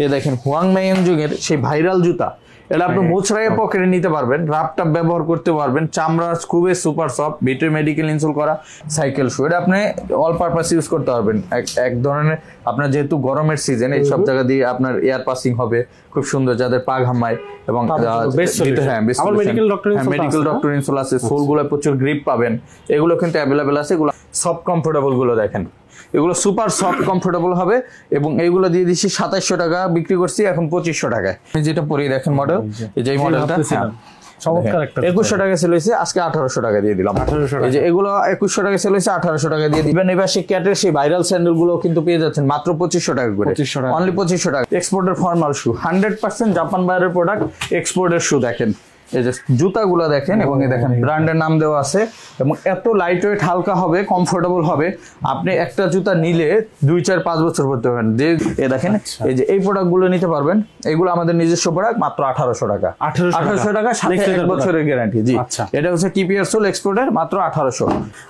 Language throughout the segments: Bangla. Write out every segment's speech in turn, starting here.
এ দেখেন হুয়াং মেইয়াংজুং এর সেই ভাইরাল জুতা, এটা আপনি মোচড়াইয়ে পকেটে নিতে পারবেন, রাপটাপ ব্যবহার করতে পারবেন, চামড়া খুবই সুপার সফট, ভিতরে মেডিকেল ইনসোল করা সাইকেল শু। এটা আপনি অল পারপাস ইউজ করতে পারবেন। এক ধরনের আপনার যেহেতু গরমের সিজন, এই সব জায়গা দিয়ে আপনার এয়ার পাসিং হবে খুব সুন্দর, যাদের পা ঘামায় এবং মেডিকেল ডক্টর ইনসোল আছে, সোলগুলো প্রচুর গ্রিপ পাবেন, এগুলো কিন্তু অ্যাভেলেবেল আছে। এগুলো সফট কমফোর্টেবল গুলো দেখেন, এগুলো সুপার সফট কমফোর্টেবল হবে এবং এইগুলো দিয়ে দিচ্ছি 2700 টাকা বিক্রি করছি, এখন 2500 টাকায়। যেটা পরে দেখেন মডেল, এই যে মডেলটা 2100 টাকা সেল হয়েছে, আজকে 1800 টাকা দিয়ে দিলাম। এই যে এগুলো 2100 টাকা সেল হয়েছে, 1800 টাকা দিয়ে দিবেন। এবার সেই ক্যাটের সেই ভাইরাল স্যান্ডেল গুলো কিন্তু পেয়ে যাচ্ছেন মাত্র 2500 টাকা করে, অনলি 2500 টাকা। এক্সপোর্টের ফর্মাল শু, 100% জাপান বাইরের প্রোডাক্ট, এক্সপোর্টের শু। দেখেন এই যে জুতাগুলো দেখেন, এবং এই দেখেন ব্র্যান্ডের নাম দেওয়া আছে, এবং এত লাইট ওয়েট, হালকা হবে, কমফোর্টেবল হবে। আপনি একটা জুতা নিলে 2, 4, 5 বছর পরতে পারবেন। যে এই দেখেন এই যে এই প্রোডাক্ট গুলো নিতে পারবেন, এগুলো আমাদের নিজস্ব প্রোডাক্ট, মাত্র 1800 টাকা। 1800 টাকা সাথে 1 বছরের গ্যারান্টি। জি, এটা হচ্ছে টিপিআর সোল এক্সপোর্টের, মাত্র 1800।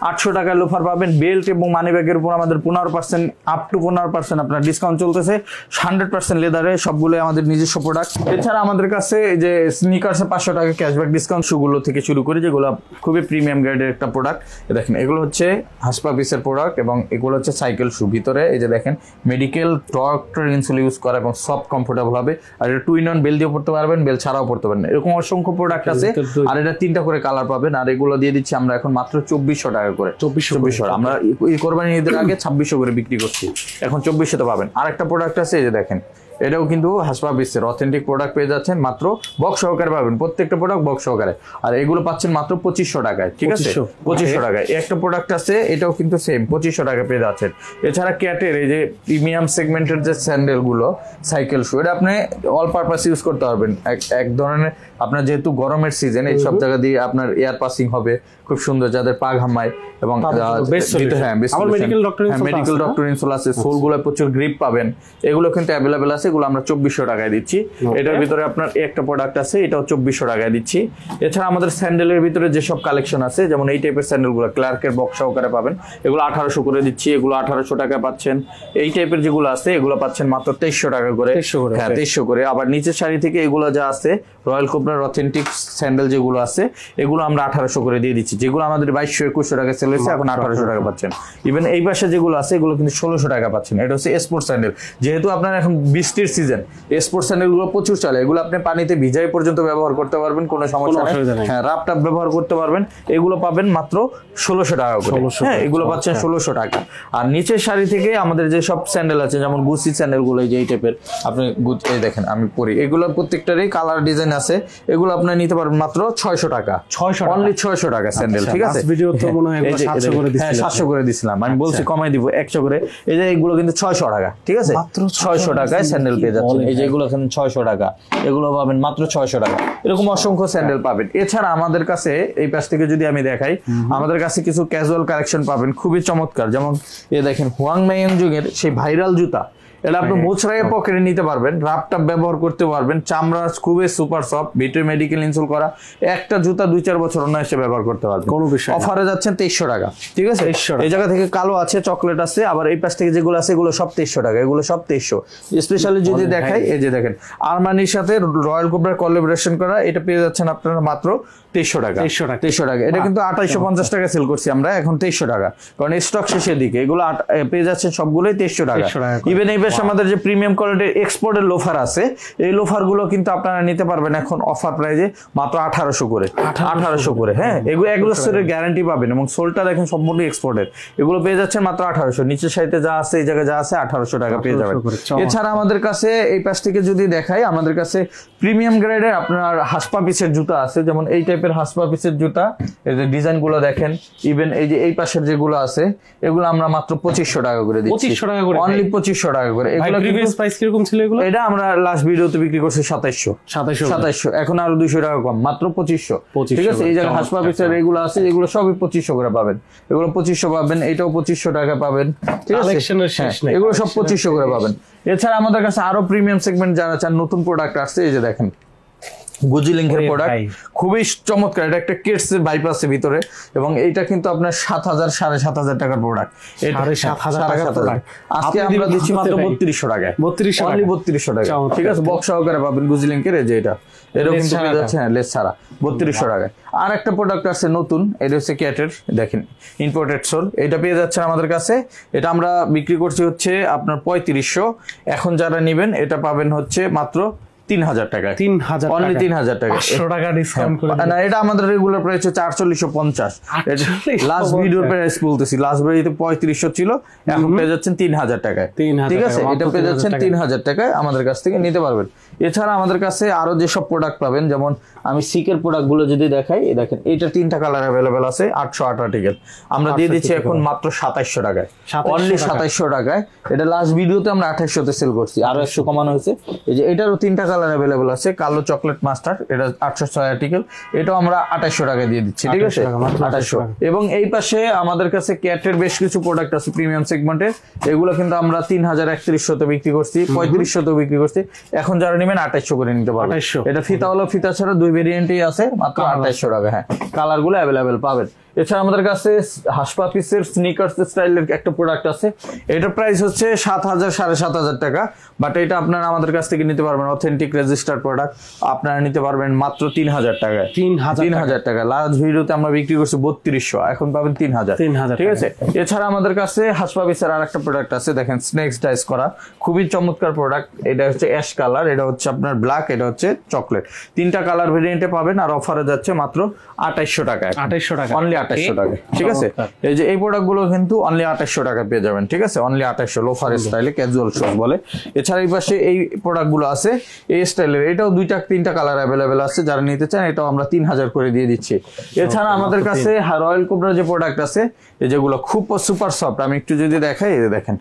800 টাকায় লোফার পাবেন। বেল্ট এবং মানি ব্যাগের উপর আমাদের 15% আপ টু 15% আপনার ডিসকাউন্ট চলতেছে। 100% লেদারে, সবগুলো আমাদের নিজস্ব প্রোডাক্ট। এছাড়া আমাদের কাছে এই যে স্নিকার্সে 500 টাকা ক্যাশব্যাক ডিসকাউন্ট, শুগুলো থেকে শুরু করে যেগুলো খুবই প্রিমিয়াম গ্রেডের একটা প্রোডাক্ট। দেখেন এগুলো হচ্ছে হাসপা পিসের প্রোডাক্ট, এবং এগুলো হচ্ছে সাইকেল শু। ভিতরে এই যে দেখেন মেডিকেল ডক্টর ইনসোল ইউজ করা এবং সফট কমফোর্টেবল হবে। আর এটা 2-in-1 বেল দিয়ে পড়তে পারবেন, বেল ছাড়াও পড়তে পারবেন, এরকম অসংখ্য প্রোডাক্ট আছে। আর এটা 3টা করে কালার পাবেন। আর এগুলো দিয়ে দিচ্ছি আমরা এখন মাত্র 2400 টাকা করে। 2400 আমরা কোরবানি ঈদের আগে 2600 করে বিক্রি করছি, এখন 2400 তে পাবেন। আর একটা প্রোডাক্ট আছে, এই যে দেখেন, এটাও কিন্তু হাসপা পিসের অথেন্টিক প্রোডাক্ট পেয়ে যাচ্ছেন, মাত্র বক্স সহকারে পাবেন, প্রত্যেকটা প্রোডাক্ট বক্স সহকারে। আর এগুলো পাচ্ছেন মাত্র 2500 টাকায়, ঠিক আছে? 2500 টাকায়। একটা প্রোডাক্ট আছে, এটাও কিন্তু সেম 2500 টাকা পেয়ে যাচ্ছেন। এছাড়া ক্যাটের এই যে প্রিমিয়াম সেগমেন্টের যে স্যান্ডেল গুলো, সাইকেল শু, এটা আপনি অল পারপাস ইউজ করতে পারবেন। এক ধরনের আপনার যেহেতু গরমের সিজন, এই সব জায়গা দিয়ে আপনার এয়ার পাসিং হবে খুব সুন্দর, যাদের পা ঘামায় এবং মেডিকেল ডক্টর ইনসোল আছে, সোলগুলো প্রচুর গ্রিপ পাবেন, এগুলো কিন্তু অ্যাভেলেবেল আছে। এগুলো আমরা 2400 টাকায় দিচ্ছি। এটার ভিতরে আপনার একটা প্রোডাক্ট আছে, এটাও 2400 টাকায় দিচ্ছি। এছাড়া আমাদের স্যান্ডেলের ভিতরে যেসব কালেকশন আছে, যেমন এই টাইপের স্যান্ডেলগুলো ক্লার্কের বক্স সহকারে পাবেন, এগুলো 1800 করে দিচ্ছি, এগুলো 1800 টাকা পাচ্ছেন। এই টাইপের যেগুলো আছে, এগুলো পাচ্ছেন মাত্র 2300 টাকা করে। হ্যাঁ, 2300 করে। আবার নিচের শাড়ি থেকে এগুলো যা আছে, রয়্যাল কোবরার অথেন্টিক স্যান্ডেল যেগুলো আছে, এগুলো আমরা 1800 করে দিয়ে দিচ্ছি। যেগুলো আমাদের 2200-2100 টাকা সেল হয়েছে, এখন 1800 টাকা পাচ্ছেন। ইভেন এই পাশে যেগুলো আছে, এগুলো কিন্তু 1600 টাকা পাচ্ছেন। এটা হচ্ছে স্পোর্টস স্যান্ডেল। যেহেতু আপনার এখন বৃষ্টির সিজন, স্পোর্টস স্যান্ডেল গুলো প্রচুর চলে, এগুলো আপনি পানিতে ভিজাই পর্যন্ত ব্যবহার করতে পারবেন, কোনো সমস্যা নেই। হ্যাঁ, রাপটাপ ব্যবহার করতে পারবেন। এগুলো পাবেন মাত্র 1600 টাকা করে। হ্যাঁ, এগুলো পাচ্ছেন 1600 টাকা। আর নিচের শাড়ি থেকে আমাদের যে সব স্যান্ডেল আছে, যেমন গুচি স্যান্ডেল গুলো, এই টাইপের আপনি এই দেখেন আমি পরি, এগুলো প্রত্যেকটারই কালার ডিজাইন আছে, এগুলো আপনি নিতে পারবেন মাত্র 600 টাকা। অনলি 600 টাকা স্যান্ডেল, ঠিক আছে? ভিডিও তো মনে হয় 700 করে দিছিলাম। হ্যাঁ, 700 করে দিছিলাম, আমি বলছি কমাই দিব 100 করে। এই যে এগুলো কিন্তু 600 টাকা, ঠিক আছে? মাত্র 600 টাকায় স্যান্ডেল পেয়ে যাচ্ছেন। এই যে এগুলো এখানে 600 টাকা, এগুলো পাবেন মাত্র 600 টাকা। এরকম অসংখ্য স্যান্ডেল পাবেন। এছাড়া আমাদের কাছে এই পাশ থেকে যদি আমি দেখাই, আমাদের কাছে কিছু ক্যাজুয়াল কালেকশন পাবেন খুবই চমৎকার। যেমন এই দেখেন হুয়াং মেইয়াংজুং এর সেই ভাইরাল জুতা, এটা আপনি মোচড়াইয়ে পকেটে নিতে পারবেন, রাপটাপ ব্যবহার করতে পারবেন, চামড়া খুবই সুপার সফট, ভিতরে মেডিকেল ইনসোল করা। একটা জুতা 2-4 বছর অনায়াসে ব্যবহার করতে পারবেন, কোনো বিষয়। অফারে যাচ্ছেন 2300 টাকা, ঠিক আছে? এই জায়গা থেকে কালো আছে, চকলেট আছে, আবার এই পাশ থেকে যেগুলো আছে, এগুলো সব 2300 টাকা। এগুলো সব 2300। স্পেশালি যদি দেখাই, এই যে দেখেন আরমানির সাথে রয়্যাল কোবরার কোলাবোরেশন করা, এটা পেয়ে যাচ্ছেন আপনারা মাত্র 2300 টাকা। 2300 টাকা। এটা কিন্তু 2850 টাকা সেল করছি আমরা, এখন 2300 টাকা, কারণ স্টক শেষের দিকে। এগুলো পেয়ে যাচ্ছেন সবগুলোই 2300 টাকা। ইভেন এই পাশে আমাদের যে প্রিমিয়াম কোয়ালিটির এক্সপোর্টের লোফার আছে, এই লোফার গুলো কিন্তু আপনারা নিতে পারবেন এখন অফার প্রাইজে মাত্র 1800 করে। 1800 করে। হ্যাঁ, এগুলো 1 বছরের গ্যারান্টি পাবেন, এবং সোলটা দেখেন সম্পূর্ণ এক্সপোর্টের। এগুলো পেয়ে যাচ্ছেন মাত্র 1800। নিচের সাইডে যা আছে, এই জায়গায় যা আছে, 1800 টাকা পেয়ে যাবেন। এছাড়া আমাদের কাছে এই পাশ থেকে যদি দেখাই, আমাদের কাছে প্রিমিয়াম গ্রেডের আপনার হাসপা পিসের জুতা আছে, যেমন এই টাইপের হাসপা পিসের জুতা, এই যে ডিজাইন গুলো দেখেন। ইভেন এই যে এই পাশের যেগুলো আছে, এগুলো আমরা মাত্র 2500 টাকা করে দিচ্ছি। 2500 টাকা করে, অনলি 2500 টাকা করে। এগুলো প্রিভিয়াস প্রাইস কিরকম ছিল এগুলো? এটা আমরা লাস্ট ভিডিওতে বিক্রি করছি 2700, এখন আরো 200 টাকা কম, মাত্র 2500, ঠিক আছে? এই জায়গায় হাসপা পিসের এগুলো আছে, এগুলো সবই 2500 করে পাবেন। এগুলো 2500 পাবেন, এটাও 2500 টাকা পাবেন, ঠিক আছে? এগুলো সব 2500 করে পাবেন। এছাড়া আমাদের কাছে আরো প্রিমিয়াম সেগমেন্ট যারা চান, নতুন প্রোডাক্ট আসছে, এই যে দেখেন গুজি লিংকের প্রোডাক্ট, খুবই চমৎকার। এটা একটা কিডস এর ভাইব আছে ভিতরে, এবং এইটা কিন্তু আপনার 7,000 7,500 টাকার প্রোডাক্ট। 7,500 টাকার প্রোডাক্ট আজকে আমরা দিচ্ছি মাত্র 3200 টাকায়, 3200 টাকা। ঠিক আছে, বক্স সহকারে পাবেন গুজি লিংকের। এই যে এটাও কিন্তু পেয়ে যাচ্ছে, হ্যাঁ লেস ছাড়া 3200 টাকায়। আর একটা প্রোডাক্ট আছে নতুন, এটা হচ্ছে ক্যাটের, দেখেন ইম্পোর্টেড সোল। এটা পেয়ে যাচ্ছে আমাদের কাছে, এটা আমরা বিক্রি করছি হচ্ছে আপনার 3500। এখন যারা নেবেন এটা পাবেন হচ্ছে মাত্র 3000 টাকায়, 3000 অনলি 3000 টাকা, 500 টাকা ডিসকাউন্ট করে না। এটা আমাদের রেগুলার প্রাইস হচ্ছে 4850। লাস্ট ভিডিওর প্রাইস বলতেছি, লাস্ট ভিডিওতে 3500 ছিল, এখন পেয়ে যাচ্ছেন 3000 টাকায়। ঠিক আছে, এটা পেয়ে যাচ্ছেন 3000 টাকায়, আমাদের কাছ থেকে নিতে পারবেন। এছাড়া আমাদের কাছে আরো যেসব প্রোডাক্ট পাবেন, যেমন আমি সিকের প্রোডাক্ট গুলো যদি দেখাই, দেখেন এটা 3টা কালার অ্যাভেলেবেল আছে, 808 আর্টিকেল আমরা দিয়ে দিচ্ছি এখন মাত্র 2700 টাকায়, অনলি 2700 টাকায়। এটা লাস্ট ভিডিওতে আমরা 2800 তে সেল করছি, আরো 100 কমানো হয়েছে। এই যে এটারও 3টা কালার অ্যাভেলেবেল আছে, কালো চকলেট মাস্টার, এটা 806 আর্টিকেল, এটাও আমরা 2800 টাকায় দিয়ে দিচ্ছি। ঠিক আছে, 2800। এবং এই পাশে আমাদের কাছে ক্যাটের বেশ কিছু প্রোডাক্ট আছে প্রিমিয়াম সেগমেন্টের, এগুলো কিন্তু আমরা 3031 তে বিক্রি করছি, 3500 তে বিক্রি করছি। এখন যারা নেবেন 2800 করে নিতে পারবেন। এটা ফিতাওয়ালা ফিতা ছাড়া 2 ভেরিয়েন্টই আছে, মাত্র 2800 টাকা। হ্যাঁ, কালার গুলো অ্যাভেলেবেল পাবেন। এছাড়া আমাদের কাছে হাসপাপিসের স্নিকার্স স্টাইলের একটা প্রোডাক্ট আছে, এটার প্রাইস হচ্ছে 7000 7500 টাকা। বাট এটা আপনারা আমাদের কাছ থেকে নিতে পারবেন, অথেন্টিক রেজিস্টার্ড প্রোডাক্ট, আপনারা নিতে পারবেন মাত্র 3000 টাকায়। 3000 টাকা। লাস্ট ভিডিওতে আমরা বিক্রি করছি 3200, এখন পাবেন 3000। ঠিক আছে। এছাড়া আমাদের কাছে হাসপাপিসের আর একটা প্রোডাক্ট আছে, দেখেন স্নেক্স ডাইস করা, খুবই চমৎকার প্রোডাক্ট। এটা হচ্ছে অ্যাশ কালার, এটা হচ্ছে আপনার ব্ল্যাক, এটা হচ্ছে চকলেট। 3টা কালার ভেরিয়েন্টে পাবেন, আর অফারে যাচ্ছে মাত্র 2800 টাকায়, 2800 টাকা, অনলি 2800 টাকা। ঠিক আছে, এই যে এই প্রোডাক্ট গুলো কিন্তু অনলি 2800 টাকা পেয়ে যাবেন। ঠিক আছে, অনলি 2800, লোফার স্টাইলে, ক্যাজুয়াল শুজ বলে। এছাড়া এই পাশে এই প্রোডাক্ট গুলো আছে এই স্টাইলের, এটাও 2-3টা কালার অ্যাভেলেবেল আছে, যারা নিতে চান এটাও আমরা 3000 করে দিয়ে দিচ্ছি। এছাড়া আমাদের কাছে রয়্যাল কোবরা যে প্রোডাক্ট আছে, এই যেগুলো খুব সুপার সফট, আমি একটু যদি দেখাই, এই দেখেন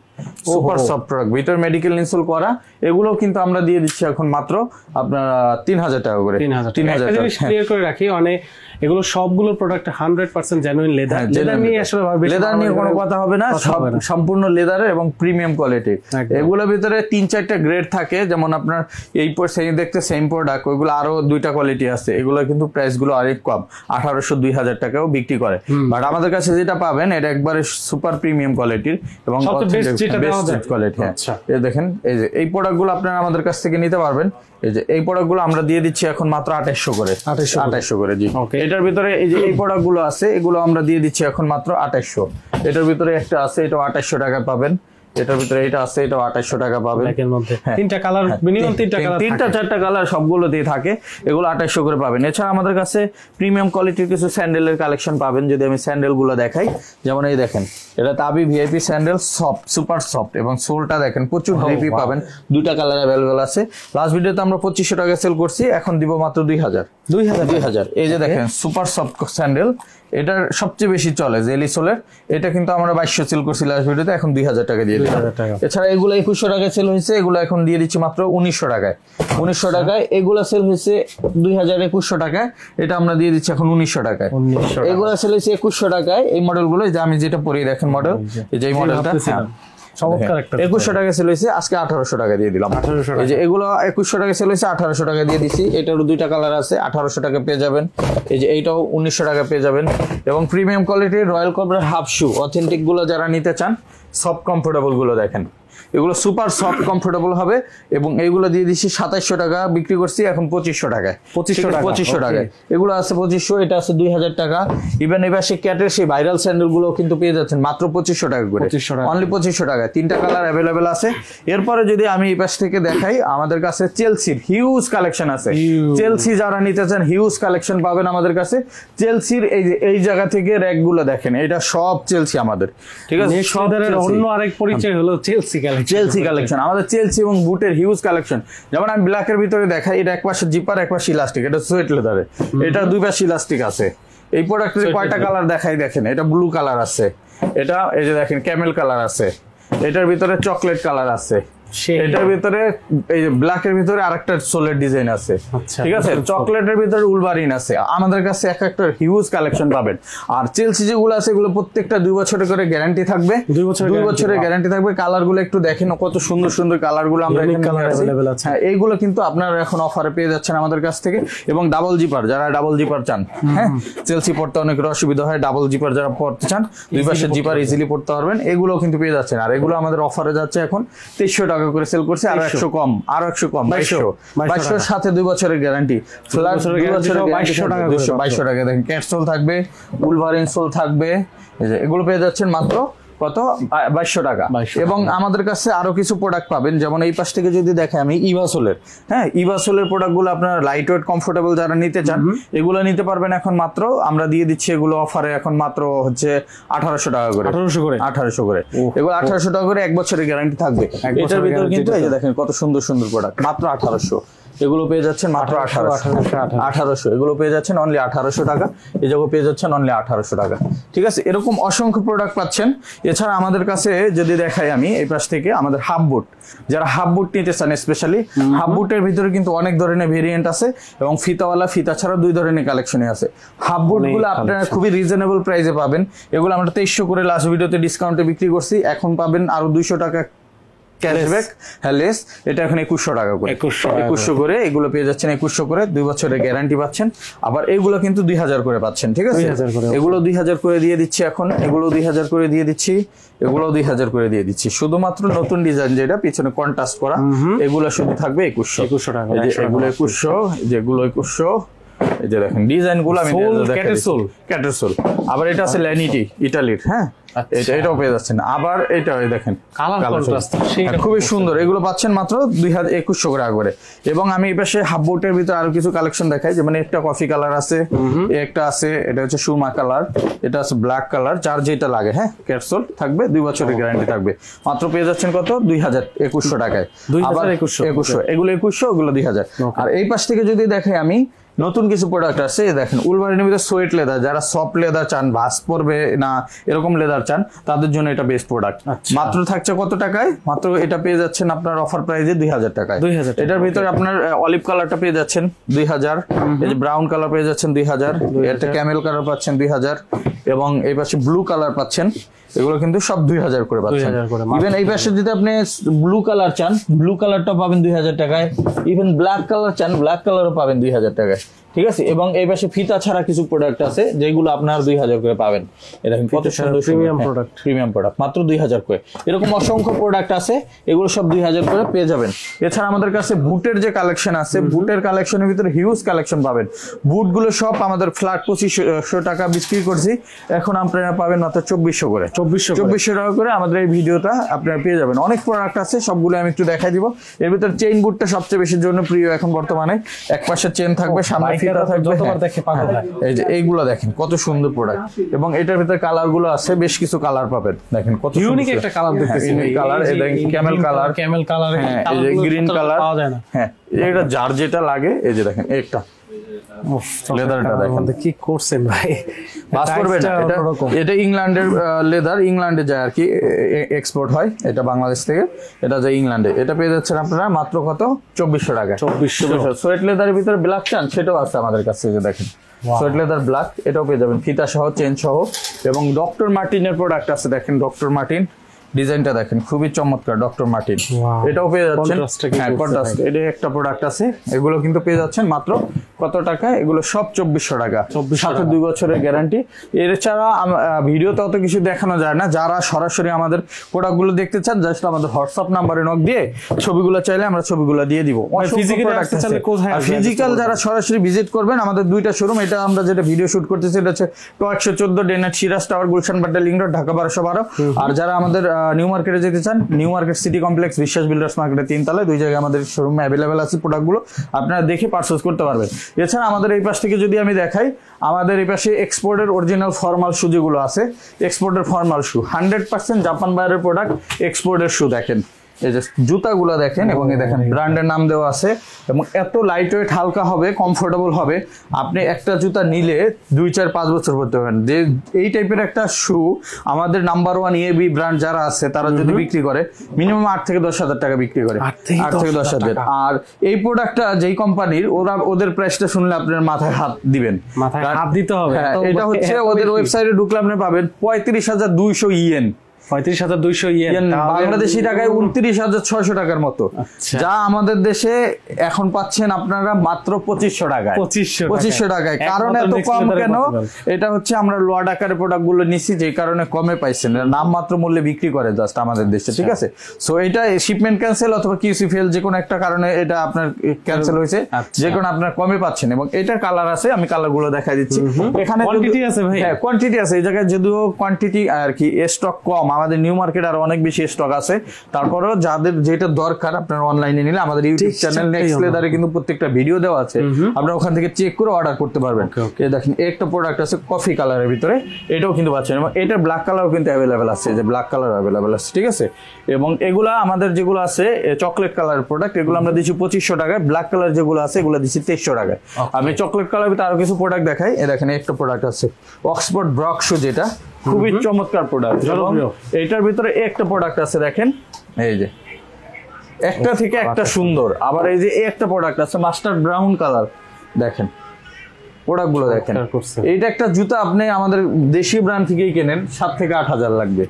সুপার সফট প্রোডাক্ট, ভিতর মেডিকেল ইনসোল করা, এগুলো কিন্তু আমরা দিয়ে দিচ্ছি এখন মাত্র আপনার 3000 টাকা করে। 3000 টাকা। ক্লিয়ার করে রাখি, অনেক এগুলো সবগুলো প্রোডাক্ট 100% জেনুইন লেদার। লেদার নিয়ে আসলে লেদার নিয়ে কোনো কথা হবে না, সম্পূর্ণ লেদারের এবং প্রিমিয়াম কোয়ালিটি। এগুলোর ভিতরে 3-4টা গ্রেড থাকে, যেমন আপনার এই দেখতে সেম প্রোডাক্ট, ওইগুলো আরো 2টা কোয়ালিটি আছে, এগুলো কিন্তু প্রাইস গুলো অনেক কম, 1800-2000 টাকাও বিক্রি করে। বাট আমাদের কাছে যেটা পাবেন এটা একবারে সুপার প্রিমিয়াম কোয়ালিটির এবং বেস্ট কোয়ালিটি। এই দেখেন, এই যে এই প্রোডাক্ট গুলো আপনারা আমাদের কাছ থেকে নিতে পারবেন। এই যে এই প্রোডাক্ট গুলো আমরা দিয়ে দিচ্ছি এখন মাত্র 2800 করে, 2800 করে। জি, এটার ভিতরে এই যে এই প্রোডাক্ট গুলো আছে, এগুলো আমরা দিয়ে দিচ্ছি এখন মাত্র 2800। এটার ভিতরে একটা আছে, এটাও 2800 টাকা পাবেন। এটার ভিতরে এটা আছে, এটাও 2800 টাকা পাবেন। এর মধ্যে 3টা কালার, মিনিমাম 3টা কালার, 3-4টা কালার সবগুলো দিয়ে থাকে, এগুলো 2800 করে পাবেন। এছাড়া আমাদের কাছে প্রিমিয়াম কোয়ালিটির কিছু স্যান্ডেলের কালেকশন পাবেন, যদি আমি স্যান্ডেল গুলো দেখাই, যেমন এই দেখেন, এটা তাবি VIP sandal, soft, super soft, এবং সোলটা দেখেন প্রচুর গ্রিপি পাবেন। 2টা কালার অ্যাভেলেবল আছে। লাস্ট ভিডিওতে আমরা 2500 টাকা সেল করছি, এখন দিব মাত্র 2000। এই যে দেখেন সুপার সফট স্যান্ডেল, এটার সবচেয়ে বেশি চলে জেলি সোলের, এটা কিন্তু আমরা 2200 সেল করছি লাস্ট ভিডিওতে, এখন 2000 টাকা দিয়ে দিলাম। এছাড়া এগুলো 2100 টাকায় সেল হয়েছে, এগুলো এখন দিয়ে দিচ্ছি মাত্র 1900 টাকায়। 1900 টাকায় এগুলো সেল হয়েছে 2100 টাকায়, এটা আমরা দিয়ে দিচ্ছি এখন 1900 টাকায়। এগুলো সেল হয়েছে 2100 টাকায়। এই মডেলগুলো, যে আমি যেটা পরি দেখেন মডেল, এই যে এই মডেলটা চমৎকার একটা, 2100 টাকা সেল হয়েছে, আজকে 1800 টাকা দিয়ে দিলাম। এই যে এগুলো 2100 টাকা সেল হয়েছে, 1800 টাকা দিয়ে দিচ্ছি। এটারও 2টা কালার আছে, 1800 টাকা পেয়ে যাবেন। এই যে এইটাও 1900 টাকা পেয়ে যাবেন। এবং প্রিমিয়াম কোয়ালিটির রয়্যাল কোবরার হাফ শু, অথেন্টিক গুলো যারা নিতে চান, সফট কমফোর্টেবল গুলো দেখেন, এগুলো সুপার সফট কমফোর্টেবল হবে। এবং এইগুলো দিয়ে দিচ্ছি 2700 টাকা বিক্রি করছি, এখন 2500 টাকায়। 2500 টাকায় এগুলো আছে, 2500, এটা আছে 2000 টাকা। ইভেন এবার সে ক্যাটের সেই ভাইরাল স্যান্ডেল গুলো কিন্তু পেয়ে যাচ্ছেন মাত্র 2500 টাকা করে, অনলি 2500 টাকায়। 3টা কালার অ্যাভেলেবেল আছে। এরপরে যদি আমি এই পাশ থেকে দেখাই, আমাদের কাছে চেলসির হিউজ কালেকশন আছে। চেলসি যারা নিতে চান, হিউজ কালেকশন পাবেন আমাদের কাছে। চেলসির এই যে এই জায়গা থেকে র্যাক গুলো দেখেন, এটা সব চেলসি আমাদের। ঠিক আছে, অন্য আরেক পরিচয় হলো চেলসি কালেকশন। আমাদের চেলসি এবং বুটের হিউজ কালেকশন। যেমন আমি ব্ল্যাকের ভিতরে দেখাই, এটা একপাশে জিপার, একপাশে ইলাস্টিক, এটা সোয়েট লেদারে, এটা 2 পাশে ইলাস্টিক আছে। এই প্রোডাক্টের কয়টা কালার দেখাই দেখেন, এটা ব্লু কালার আছে, এটা এই যে দেখেন ক্যামেল কালার আছে, এটার ভিতরে চকলেট কালার আছে, এটার ভিতরে এই যে ব্ল্যাকের ভিতরে আরেকটা সোলের ডিজাইন আছে, ঠিক আছে। চকলেটের ভিতরে উলভারিন আছে। আমাদের কাছে এক একটা হিউজ কালেকশন পাবেন। আর চেলসি যেগুলো আছে এগুলো প্রত্যেকটা 2 বছরের করে গ্যারান্টি থাকবে, 2 বছরের গ্যারান্টি থাকবে। কালার গুলো একটু দেখেন কত সুন্দর সুন্দর কালার গুলো আমরা হ্যাঁ, এইগুলো কিন্তু আপনারা এখন অফারে পেয়ে যাচ্ছেন আমাদের কাছ থেকে। এবং ডাবল জিপার, যারা ডাবল জিপার চান, হ্যাঁ চেলসি পড়তে অনেকের অসুবিধা হয়, ডাবল জিপার যারা পড়তে চান 2 পাশের জিপার ইজিলি পড়তে পারবেন, এগুলো কিন্তু পেয়ে যাচ্ছেন। আর এগুলো আমাদের অফারে যাচ্ছে এখন 2300 টাকা করে সেল করছে, আরো 100 কম, আরো 100 কম, 2200 সাথে 2 বছরের গ্যারান্টি, ফ্ল্যাট 2 বছরের 2200 টাকা। দেখেন ক্যাটসোল থাকবে, উলভারিন সোল থাকবে, এই যে এগুলো পেয়ে যাচ্ছেন মাত্র কত 2200 টাকা। এবং আমাদের কাছে আরো কিছু প্রোডাক্ট পাবেন, যেমন এই পাশ থেকে যদি দেখে আমি ইভাসোলের, হ্যাঁ ইভাসোলের প্রোডাক্টগুলো আপনার লাইট ওয়েট কমফোর্টেবল যারা নিতে চান এগুলো নিতে পারবেন এখন মাত্র, আমরা দিয়ে দিচ্ছি এগুলো অফারে এখন মাত্র হচ্ছে 1800 টাকা করে, 1800 করে এগুলো 1800 টাকা করে, 1 বছরের গ্যারান্টি থাকবে। এটার ভিতরে কিন্তু এই যে দেখেন কত সুন্দর সুন্দর প্রোডাক্ট, মাত্র 1800 এগুলো পেয়ে যাচ্ছেন, মাত্র 1800 এগুলো পেয়ে যাচ্ছেন অনলি 1800 টাকা, এই জায়গায় পেয়ে যাচ্ছেন অনলি 1800 টাকা, ঠিক আছে। এরকম অসংখ্য প্রোডাক্ট পাচ্ছেন। এছাড়া আমাদের কাছে যদি দেখাই আমি এই পাশ থেকে, আমাদের হাফ বুট, যারা হাফ বুট নিতে চান স্পেশালি, হাফ বুটের ভিতরে কিন্তু অনেক ধরনের ভেরিয়েন্ট আছে এবং ফিতাওয়ালা, ফিতা ছাড়া 2 ধরনের কালেকশনে আছে। হাফ বুট গুলো আপনারা খুবই রিজনেবল প্রাইসে পাবেন। এগুলো আমরা 2300 করে লাস্ট ভিডিওতে ডিসকাউন্টে বিক্রি করছি, এখন পাবেন আরো 200 টাকা ক্যাশব্যাক, হ্যাঁ লেস। এটা এখন 2100 টাকা করে, 2100 করে এগুলো পেয়ে যাচ্ছেন, 2100 করে 2 বছরের গ্যারান্টি পাচ্ছেন। আবার এগুলো কিন্তু 2000 করে পাচ্ছেন, ঠিক আছে। এগুলো 2000 করে দিয়ে দিচ্ছি এখন, এগুলো 2000 করে দিয়ে দিচ্ছি, এগুলো 2000 করে দিয়ে দিচ্ছি। শুধুমাত্র নতুন ডিজাইন যেটা পিছনে কন্ট্রাস্ট করা, এগুলো শুধু থাকবে 2100 টাকা। এগুলো 2100, যেগুলো 2100, এই যে দেখেন ডিজাইন গুলো আমি ক্যাটারসোল। আবার এটা আছে ল্যানিটি ইতালির, হ্যাঁ এটাও পেয়ে যাচ্ছেন। আবার এটা দেখেন খুবই সুন্দর, এগুলো পাচ্ছেন মাত্র 2100 টাকা করে। এবং আমি এই পাশে হাফ বুটের ভিতরে আরো কিছু কালেকশন দেখাই, যেমন একটা কফি কালার আছে, একটা আছে এটা হচ্ছে সুরমা কালার, এটা আছে ব্ল্যাক কালার, যার যেটা লাগে, হ্যাঁ ক্যাপসুল থাকবে, 2 বছরের গ্যারান্টি থাকবে, মাত্র পেয়ে যাচ্ছেন কত 2100 টাকায়। আবার 2100 এগুলো 2100, ওগুলো 2000। আর এই পাশ থেকে যদি দেখে আমি নতুন কিছু প্রোডাক্ট আছে, দেখেন উলভারিনের ভিতরে সোয়েট লেদার, যারা সফট লেদার চান, ভাঁজ পড়বে না এরকম লেদার চান, তাদের জন্য এটা বেস্ট প্রোডাক্ট। মাত্র থাকছে কত টাকায়, মাত্র এটা পেয়ে যাচ্ছেন আপনার অফার প্রাইসে 2000 টাকায়। এটার ভিতরে আপনার অলিভ কালারটা পেয়ে যাচ্ছেন 2000, এই যে ব্রাউন কালার পেয়ে যাচ্ছেন 2000, এটা ক্যামেল কালার পাচ্ছেন 2000, এবং এই পাশে ব্লু কালার পাচ্ছেন, এগুলো কিন্তু সব 2000 করে পাচ্ছেন। ইভেন এই পাশে যদি আপনি ব্লু কালার চান, ব্লু কালারটা পাবেন 2000 টাকায়। ইভেন ব্ল্যাক কালার চান, ব্ল্যাক কালারও পাবেন 2000 টাকায়, ঠিক আছে। এবং এই পাশে ফিতা ছাড়া কিছু প্রোডাক্ট আছে যেগুলো আপনার 2000 করে পাবেন। এটা কত সুন্দর প্রিমিয়াম প্রোডাক্ট, মাত্র 2000 করে। এরকম অসংখ্য প্রোডাক্ট আছে, এগুলো সব 2000 করে পেয়ে যাবেন। এছাড়া আমাদের কাছে বুটের যে কালেকশন আছে, বুটের কালেকশনের ভিতরে হিউজ কালেকশন পাবেন। বুটগুলো সব আমাদের ফ্ল্যাট 2500 টাকা বিক্রি করছি, এখন আপনারা পাবেন মাত্র 2400 করে, 2400 টাকা করে আমাদের এই ভিডিওটা আপনারা পেয়ে যাবেন। অনেক প্রোডাক্ট আছে, সবগুলো আমি একটু দেখাই দিব। এর ভিতরে চেইন বুটটা সবচেয়ে বেশি জন্য প্রিয় এখন বর্তমানে, এক পাশে চেইন থাকবে, সামনে ফিতা থাকবে, এই যে এইগুলো দেখেন কত সুন্দর প্রোডাক্ট। এবং এটার ভিতরে কালার গুলো আছে, বেশ কিছু কালার পাবেন, দেখেন কত ইউনিক একটা কালার দেখতেছি, কালার এটা ক্যামেল কালার, হ্যাঁ এই যে গ্রিন কালার পাওয়া যায় না, হ্যাঁ এটা যার যেটা লাগে, এই যে দেখেন একটা লেদারটা দেখেন কি করছেন ভাই, বাস করবে না। এটা ইংল্যান্ডের লেদার, ইংল্যান্ডে যায় আর কি, এক্সপোর্ট হয় এটা বাংলাদেশ থেকে, এটা যায় ইংল্যান্ডে। এটা পেয়ে যাচ্ছেন আপনারা মাত্র কত 2400 টাকা। 2400। সোয়েট লেদারের ভিতরে ব্ল্যাক চান, সেটাও আছে আমাদের কাছে, যে দেখেন সোয়েট লেদার ব্ল্যাক, এটাও পেয়ে যাবেন ফিতা সহ, চেন সহ। এবং ডক্টর মার্টিনের প্রোডাক্ট আছে, দেখেন ডক্টর মার্টিন ডিজাইনটা দেখেন খুবই চমৎকার, ডক্টর মার্টিন, এটাও পেয়ে যাচ্ছেন। হ্যাঁ কন্ট্রাস্ট, এটা একটা প্রোডাক্ট আছে, এগুলো কিন্তু পেয়ে যাচ্ছেন মাত্র কত টাকা, এগুলো সব 2400 টাকা, সাথে 2 বছরের গ্যারান্টি। এছাড়া ভিডিওতে অত কিছু দেখানো যায় না, যারা সরাসরি আমাদের প্রোডাক্টগুলো দেখতে চান জাস্ট আমাদের হোয়াটসঅ্যাপ নাম্বারে নক দিয়ে ছবিগুলো চাইলে আমরা ছবিগুলো দিয়ে দিব। ফিজিক্যাল যারা সরাসরি ভিজিট করবেন, আমাদের 2টা শোরুম, এটা আমরা যেটা ভিডিও শুট করতেছি এটা হচ্ছে 114 ডেনাট Siraj tower, Gulshan Badda link road, Dhaka 1212। আর যারা আমাদের নিউ মার্কেটে যেতে চান, new market city complex Biswas builders মার্কেটের 3 তলায়, 2 জায়গায় আমাদের শোরুমে অ্যাভেলেবেল আছে প্রোডাক্টগুলো, আপনারা দেখে পারচেজ করতে পারবেন। এছাড়া আমাদের এই পাশ থেকে যদি আমি দেখাই, আমাদের এই পাশে এক্সপোর্টের অরিজিনাল ফর্মাল শু যেগুলো আছে, এক্সপোর্টের ফর্মাল শু 100% জাপান বাইরের প্রোডাক্ট, এক্সপোর্টের শু দেখেন এই যে জুতাগুলো দেখেন এবং এই দেখেন ব্র্যান্ডের নাম দেওয়া আছে এবং এত লাইট ওয়েট হালকা হবে, কমফোর্টেবল হবে। আপনি একটা জুতা নিলে 2-4-5 বছর পরতে পারবেন। যে এই টাইপের একটা শু আমাদের নাম্বার 1 EAB ব্র্যান্ড যারা আছে তারা যদি বিক্রি করে মিনিমাম 8 থেকে 10 হাজার টাকা বিক্রি করে, 8 থেকে 10 হাজার। আর এই প্রোডাক্টটা যেই কোম্পানির, ওদের প্রাইসটা শুনলে আপনার মাথায় হাত দিবেন, মাথায় হাত দিতে হবে। হ্যাঁ, এটা হচ্ছে ওদের ওয়েবসাইটে ঢুকলে আপনি পাবেন 35,200 ইয়েন, 35,200 ইয়েন, বাংলাদেশি টাকায় 29,600 টাকার মতো, যা আমাদের দেশে এখন পাচ্ছেন আপনারা মাত্র 2500 টাকায়। 2500 টাকায়। কারণ এত কম কেন? এটা হচ্ছে আমরা লোয়ার আকারের প্রোডাক্ট গুলো নিচ্ছি, যে কারণে কমে পাইছেন। নাম মাত্র মূল্যে বিক্রি করে জাস্ট আমাদের দেশে, ঠিক আছে? সো এটা শিপমেন্ট ক্যান্সেল অথবা কিউসি ফেল যে কোনো একটা কারণে এটা আপনার ক্যান্সেল হয়েছে, যে কোনো আপনার কমে পাচ্ছেন। এবং এটার কালার আছে, আমি কালার গুলো দেখাই দিচ্ছি। এখানে কোয়ান্টিটি আছে ভাই? হ্যাঁ, কোয়ান্টিটি আছে। এই জায়গায় যদিও কোয়ান্টিটি আর কি স্টক কম, আমাদের নিউ মার্কেট আর অনেক বেশি স্টক আছে। তারপরেও যাদের যেটা দরকার আপনারা অনলাইনে নিলে আমাদের ইউটিউব চ্যানেল নেক্সট লেদারে কিন্তু প্রত্যেকটা ভিডিও দেওয়া আছে, আপনারা ওখান থেকে চেক করে অর্ডার করতে পারবেন। এই দেখেন একটা প্রোডাক্ট আছে কফি কালারের ভিতরে, এটাও কিন্তু পাচ্ছেন এবং এটার ব্ল্যাক কালারও কিন্তু অ্যাভেলেবেল আছে, যে ব্ল্যাক কালার অ্যাভেলেবেল আছে, ঠিক আছে? এবং এগুলা আমাদের যেগুলো আছে চকলেট কালারের প্রোডাক্ট, এগুলো আমরা দিচ্ছি 2500 টাকায়। ব্ল্যাক কালার যেগুলো আছে এগুলো দিচ্ছি 2300 টাকায়। আমি চকলেট কালার ভিতরে আরো কিছু প্রোডাক্ট দেখাই। এই দেখেন একটা প্রোডাক্ট আছে অক্সফোর্ড ব্রক শু, যেটা খুবই চমৎকার প্রোডাক্ট। এইটার ভিতরে একটা প্রোডাক্ট আছে দেখেন, এই যে একটা থেকে একটা সুন্দর। আবার এই যে একটা প্রোডাক্ট আছে মাস্টার্ড ব্রাউন কালার, দেখেন প্রোডাক্ট গুলো দেখেন। এইটা একটা জুতা আপনি আমাদের দেশি ব্র্যান্ড থেকেই কেনেন 7 থেকে 8 হাজার লাগবে,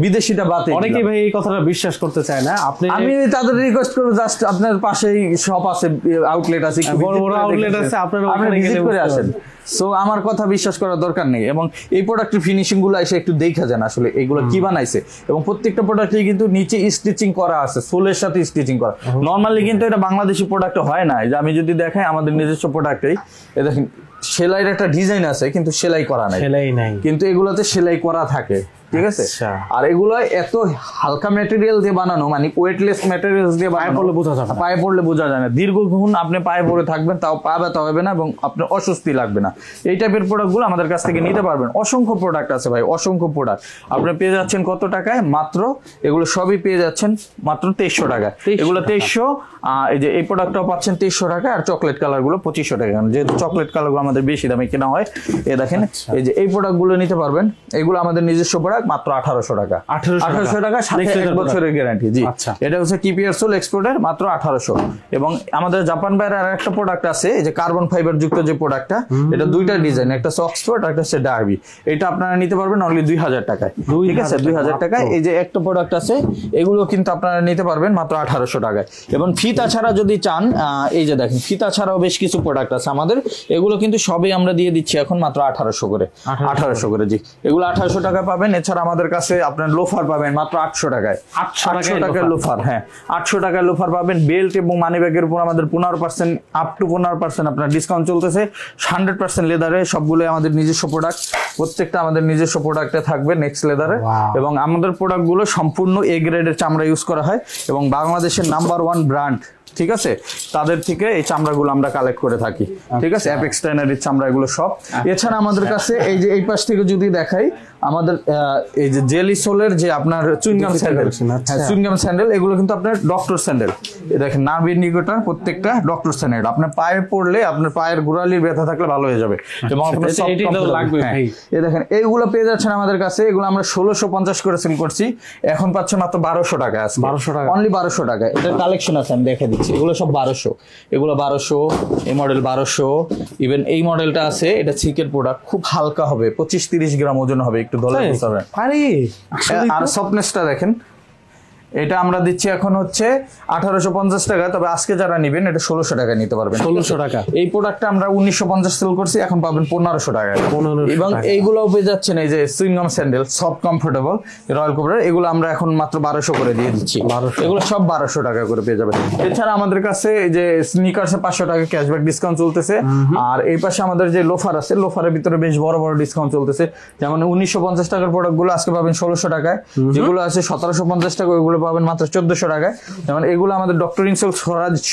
বিদেশিটা বাদে। অনেকেই ভাই এই কথাটা বিশ্বাস করতে চায় না। আমি তাদের রিকোয়েস্ট করব, জাস্ট আপনার পাশেই শপ আছে, আউটলেট আছে, বড় বড় আউটলেট আছে, আপনারা ভিজিট করে আসেন। সো আমার কথা বিশ্বাস করার দরকার নেই। এবং এই প্রোডাক্টের ফিনিশিং গুলো এসে একটু দেখা যান আসলে এগুলো কি বানাইছে। এবং প্রত্যেকটা প্রোডাক্টে কিন্তু নিচে স্টিচিং করা আছে, সোলের সাথে স্টিচিং করা। নর্মালি কিন্তু এটা বাংলাদেশি প্রোডাক্ট হয় না। যে আমি যদি দেখাই আমাদের নিজস্ব প্রোডাক্টেই, এ দেখেন সেলাইয়ের একটা ডিজাইন আছে কিন্তু সেলাই করা নাই, কিন্তু এগুলোতে সেলাই করা থাকে, ঠিক আছে? আর এগুলো এত হালকা ম্যাটেরিয়াল দিয়ে বানানো, মানে ওয়েটলেস ম্যাটেরিয়াল দিয়ে বানানো, পায়ে পড়লে বোঝা যায় না। দীর্ঘক্ষণ আপনি পায়ে পড়ে থাকবেন, তাও পা ব্যথা হবে না এবং আপনার অস্বস্তি লাগবে না। এই টাইপের প্রোডাক্টগুলো আমাদের কাছ থেকে নিতে পারবেন। অসংখ্য প্রোডাক্ট আছে ভাই, অসংখ্য প্রোডাক্ট। আপনি পেয়ে যাচ্ছেন কত টাকায়? মাত্র, এগুলো সবই পেয়ে যাচ্ছেন মাত্র 2300 টাকায়। এগুলো 2300। এই যে এই প্রোডাক্টটাও পাচ্ছেন 2300 টাকা। আর চকলেট কালার গুলো 2500 টাকা, যেহেতু চকলেট কালার গুলো আমাদের বেশি দামে কেনা হয়। এই দেখেন, এই যে এই প্রোডাক্ট গুলো নিতে পারবেন। এগুলো আমাদের নিজস্ব প্রোডাক্ট, মাত্র 1800 টাকা। 1800 টাকা, সাথে 1 বছরের গ্যারান্টি। জি, এটা হচ্ছে কিপিআর সোল এক্সপোর্টের, মাত্র 1800। এবং আমাদের জাপান বাইরের আর একটা প্রোডাক্ট আছে, এই যে কার্বন ফাইবার যুক্ত যে প্রোডাক্টটা, এটা দুইটা ডিজাইন, একটা হচ্ছে অক্সফোর্ড আর একটা হচ্ছে ডার্বি। এটা আপনারা নিতে পারবেন অনলি 2000 টাকায়, ঠিক আছে? 2000 টাকায়। এই যে একটা প্রোডাক্ট আছে, এগুলো কিন্তু আপনারা নিতে পারবেন মাত্র 1800 টাকায়। এবং ফিতা ছাড়া যদি চান, এই যে দেখেন ফিতা ছাড়াও বেশ কিছু প্রোডাক্ট আছে আমাদের, এগুলো কিন্তু সবই আমরা দিয়ে দিচ্ছি এখন মাত্র 1800 করে। 1800 করে, জি, এগুলো 1800 টাকা পাবেন। এছাড়া আমাদের কাছে আপনার লোফার পাবেন মাত্র 800 টাকায়। 800 টাকার লোফার, হ্যাঁ 800 টাকার লোফার পাবেন। বেল্ট এবং মানি ব্যাগের উপর আমাদের 15% আপ টু 15% আপনার ডিসকাউন্ট চলতেছে। 100% লেদারে, সবগুলো আমাদের নিজস্ব প্রোডাক্ট, প্রত্যেকটা আমাদের নিজস্ব প্রোডাক্টে থাকবে নেক্সট লেদারে। এবং আমাদের প্রোডাক্টগুলো সম্পূর্ণ এ গ্রেডের চামড়া ইউজ করা হয় এবং বাংলাদেশের নাম্বার 1 ব্র্যান্ড, ঠিক আছে, তাদের থেকে এই চামড়াগুলো আমরা কালেক্ট করে থাকি, ঠিক আছে? অ্যাপেক্স ট্রেনারির চামড়া এগুলো সব। এছাড়া আমাদের কাছে এই যে এই পাশ থেকে যদি দেখাই, আমাদের এই যে জেলি সোলের যে আপনার চুইংগাম স্যান্ডেল, হ্যাঁ চুইংগাম স্যান্ডেল, এগুলো কিন্তু আপনার ডক্টর স্যান্ডেল। এই দেখেন নার্ভ ইন্ডিকেটর, প্রত্যেকটা ডক্টর স্যান্ডেল। আপনার পায়ে পড়লে আপনার পায়ের গোড়ালির ব্যথা থাকলে ভালো হয়ে যাবে। এবং আপনার এই দেখেন এইগুলো পেয়ে যাচ্ছেন আমাদের কাছে। এগুলো আমরা 1650 করে সেল করছি, এখন পাচ্ছেন মাত্র 1200 টাকা আছে। 1200 টাকা, অনলি 1200 টাকা। এটা কালেকশন আছে, আমি দেখে দিচ্ছি। এগুলো সব 1200, এগুলো 1200, এই মডেল 1200। ইভেন এই মডেলটা আছে, এটা সিকের প্রোডাক্ট, খুব হালকা হবে, 25-30 গ্রাম ওজন হবে, একটু দলে আর সফটনেসটা দেখেন। এটা আমরা দিচ্ছি এখন হচ্ছে 1850 টাকা, তবে আজকে যারা নেবেন এটা 1600 টাকা নিতে পারবেন। 1600 টাকা। এই প্রোডাক্টটা আমরা 1950 সেল করছি, এখন পাবেন 1500 টাকায়। এবং এইগুলোও পেয়ে যাচ্ছেন, এই যে সুইংগাম স্যান্ডেল সফট কমফোর্টেবল রয়্যাল কোবরার, এগুলো আমরা এখন মাত্র 1200 করে দিয়ে দিচ্ছি। এগুলো সব 1200 টাকা করে পেয়ে যাবেন। এছাড়া আমাদের কাছে এই যে স্নিকার্সে 500 টাকা ক্যাশব্যাক ডিসকাউন্ট চলতেছে। আর এই পাশে আমাদের যে লোফার আছে, লোফারের ভিতরে বেশ বড় বড় ডিসকাউন্ট চলতেছে। যেমন 1950 টাকার প্রোডাক্টগুলো আজকে পাবেন 1600 টাকায়, যেগুলো আছে 1750 টাকা ওইগুলো পাবেন মাত্র 1400 টাকায়। যেমন এগুলো আমাদের ডক্টর ইনসোল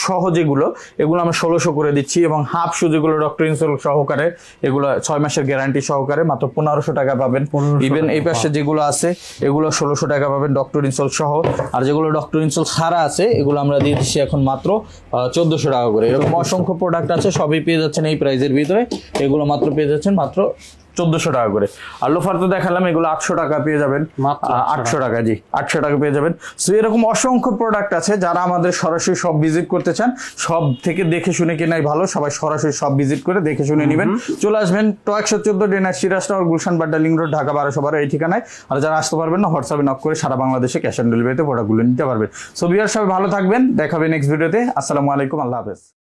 সহ যেগুলো, এগুলো আমরা 1600 করে দিচ্ছি, এবং হাফ শু যেগুলো ডক্টর ইনসোল সহকারে, এগুলো 6 মাসের গ্যারান্টি সহকারে মাত্র 1500 টাকা পাবেন। ইভেন এই পাশে যেগুলো আছে এগুলো 1600 টাকা পাবেন ডক্টর ইনসোল সহ। আর যেগুলো ডক্টর ইনসোল ছাড়া আছে এগুলো আমরা দিয়ে দিচ্ছি এখন মাত্র 1400 টাকা করে। এরকম অসংখ্য প্রোডাক্ট আছে, সবই পেয়ে যাচ্ছেন এই প্রাইজের ভিতরে। এগুলো মাত্র পেয়ে যাচ্ছেন মাত্র 1400 টাকা করে। আর লোফার তো দেখালাম, এগুলো 800 টাকা পেয়ে যাবেন, 800 টাকা, জি 800 টাকা পেয়ে যাবেন। সো এরকম অসংখ্য প্রোডাক্ট আছে, যারা আমাদের সরাসরি সব ভিজিট করতে চান, সব থেকে দেখে শুনে কেনাই ভালো, সবাই সরাসরি সব ভিজিট করে দেখে শুনে নেবেন। চলে আসবেন টো 114 ডেনার Siraj tower, Gulshan Badda link road, Dhaka 1212 এই ঠিকানায়। আর যারা আসতে পারবেন না, হোয়াটসঅ্যাপে নক করে সারা বাংলাদেশে ক্যাশ অন ডেলিভারিতে প্রোডাক্টগুলো নিতে পারবেন। সো ভিউয়ার সবাই ভালো থাকবেন, দেখাবে নেক্সট ভিডিওতে। আসসালামু আলাইকুম, আল্লাহ হাফেজ।